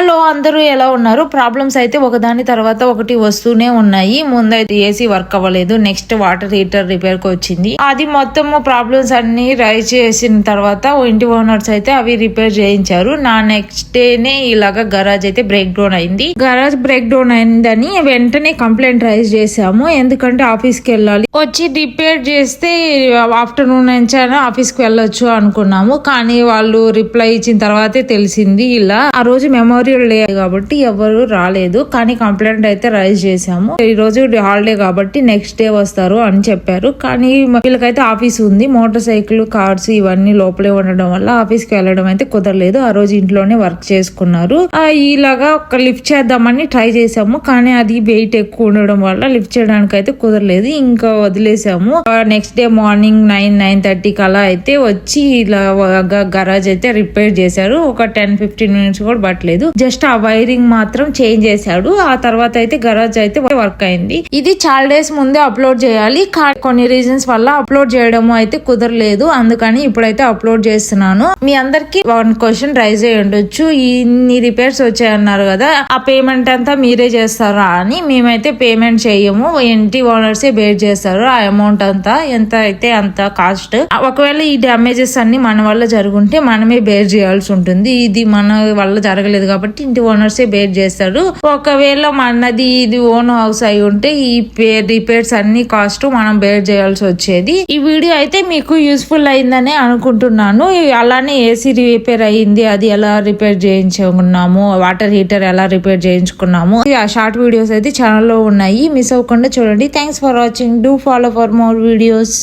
Hello అందరూ ఎలా ఉన్నారు? ప్రాబ్లమ్స్ అయితే ఒకదాని తర్వాత ఒకటి వస్తూనే ఉన్నాయి. ముందైతే ఏసీ వర్క్ అవ్వలేదు, నెక్స్ట్ వాటర్ హీటర్ రిపేర్ కి వచ్చింది. అది మొత్తము ప్రాబ్లమ్స్ అన్ని రైజ్ చేసిన తర్వాత ఇంటి ఓనర్స్ అయితే అవి రిపేర్ చేయించారు. నా నెక్స్ట్ డేనే ఇలాగా గరాజ్ అయితే బ్రేక్ డౌన్ అయింది. గరాజ్ బ్రేక్ డౌన్ అయిందని వెంటనే కంప్లైంట్ రైజ్ చేసాము. ఎందుకంటే ఆఫీస్ కి వెళ్ళాలి, వచ్చి రిపేర్ చేస్తే ఆఫ్టర్నూన్ నుంచి ఆఫీస్ కి వెళ్ళొచ్చు అనుకున్నాము. కానీ వాళ్ళు రిప్లై ఇచ్చిన తర్వాతే తెలిసింది ఇలా ఆ రోజు మెమోరియల్ డే కాబట్టి ఎవరు రాలేదు. కానీ కంప్లైంట్ అయితే రైజ్ చేసాము. ఈ రోజు హాలిడే కాబట్టి నెక్స్ట్ డే వస్తారు అని చెప్పారు. కానీ వీళ్ళకైతే ఆఫీస్ ఉంది, మోటార్ సైకిల్ కార్స్ ఇవన్నీ లోపలే ఉండడం వల్ల ఆఫీస్ కి వెళ్ళడం అయితే కుదరలేదు. ఆ రోజు ఇంట్లోనే వర్క్ చేసుకున్నారు. ఇలాగా ఒక లిఫ్ట్ చేద్దామని ట్రై చేసాము, కానీ అది వెయిట్ ఎక్కువ ఉండడం వల్ల లిఫ్ట్ చేయడానికి అయితే కుదరలేదు. ఇంకా వదిలేసాము. నెక్స్ట్ డే మార్నింగ్ 9:30 అలా అయితే వచ్చి ఇలా గరాజ్ అయితే రిపేర్ చేశారు. ఒక 10-15 మినిట్స్ కూడా పట్టలేదు. జస్ట్ ఆ వైరింగ్ మాత్రం చేంజ్ చేశాడు. ఆ తర్వాత అయితే గరాజ్ అయితే వర్క్ అయింది. ఇది చాలా డేస్ ముందే అప్లోడ్ చేయాలి, కొన్ని రీజన్స్ వల్ల అప్లోడ్ చేయడం అయితే కుదరలేదు. అందుకని ఇప్పుడైతే అప్లోడ్ చేస్తున్నాను. మీ అందరికి వన్ క్వశ్చన్ రైజ్ అయ్యి ఉండొచ్చు, ఇన్ని రిపేర్స్ వచ్చాయన్నారు కదా, ఆ పేమెంట్ అంతా మీరే చేస్తారా అని. మేమైతే పేమెంట్ చేయము, ఇంటి ఓనర్స్ బేర్ చేస్తారు. ఆ అమౌంట్ అంతా ఎంత అయితే అంత కాస్ట్. ఒకవేళ ఈ డ్యామేజెస్ అన్ని మన వల్ల జరుగుంటే మనమే బేర్ చేయాల్సి ఉంటుంది. ఇది మన వల్ల జరగలేదు కాబట్టి ఇంటి ఓనర్సే బేర్ చేస్తారు. ఒకవేళ మనది ఇది ఓన్ హౌస్ అయి ఉంటే ఈ రిపేర్స్ అన్ని కాస్ట్ మనం బేర్ చేయాల్సి వచ్చేది. ఈ వీడియో అయితే మీకు యూస్ఫుల్ అయిందనే అనుకుంటున్నాను. అలానే ఏసీ రిపేర్ అయ్యింది, అది ఎలా రిపేర్ చేయించుకున్నాము, వాటర్ హీటర్ ఎలా రిపేర్ చేయించుకున్నాము, ఆ షార్ట్ వీడియోస్ అయితే ఛానల్లో ఉన్నాయి. మిస్ అవ్వకుండా చూడండి. Thanks for watching. Do follow for more videos.